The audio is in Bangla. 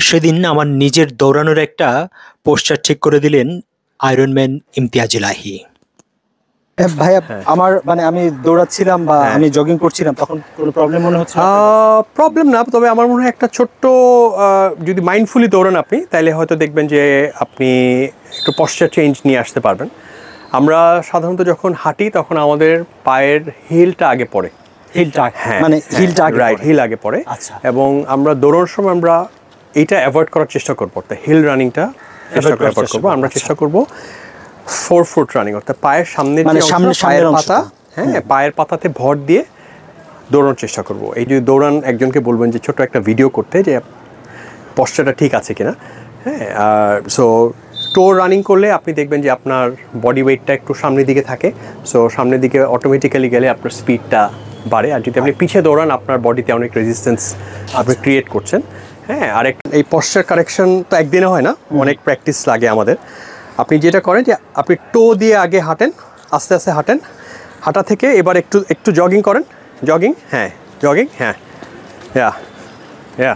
সেদিন আমার নিজের দৌড়ানোর একটা পোস্টার ঠিক করে দিলেন আয়রনম্যান ইমতিয়াজ ইলাহি। ভাইয়া আমার মানে আমি দৌড়াচ্ছিলাম বা আমি জগিং করছিলাম, তখন কোনো প্রবলেম মনে হচ্ছে? প্রবলেম না, তবে আমার মনে হয় একটা ছোট্ট যদি মাইন্ডফুলি দৌড়ান আপনি, তাহলে হয়তো দেখবেন যে আপনি একটু পশ্চার চেঞ্জ নিয়ে আসতে পারবেন। আমরা সাধারণত যখন হাঁটি তখন আমাদের পায়ের হিলটা আগে পড়ে। হিলটা মানে হিলটা আগে, রাইট, হিল আগে পড়ে। আচ্ছা। এবং আমরা দৌড়ানোর সময় আমরা এইটা অ্যাভয়েড করার চেষ্টা করবো, অর্থাৎ হিল রানিংটা অ্যাভয়েড করবো। আমরা চেষ্টা করবো 4 ফুট রানিং, অর্থাৎ পায়ের সামনে পায়ের পাতা, পায়ের পাতাতে ভর দিয়ে দৌড়ানোর চেষ্টা করব। এই যদি দৌড়ান, একজনকে বলবেন যে ছোট একটা ভিডিও করতে, যে পশ্চারটা ঠিক আছে কিনা। আর সো টোর রানিং করলে আপনি দেখবেন যে আপনার বডি ওয়েটটা একটু সামনের দিকে থাকে, সো সামনের দিকে অটোমেটিক্যালি গেলে আপনার স্পিডটা বাড়ে। আর যদি আপনি পিছিয়ে দৌড়ান, আপনার বডিতে অনেক রেজিস্ট্যান্স আপনি ক্রিয়েট করছেন। আর এই পশ্চার কারেকশন তো একদিনে হয় না, অনেক প্র্যাকটিস লাগে আমাদের। আপনি যেটা করেন যে আপনি টো দিয়ে আগে হাঁটেন, আস্তে আস্তে হাঁটেন, হাঁটা থেকে এবার একটু জগিং করেন, জগিং, জগিং, ইয়া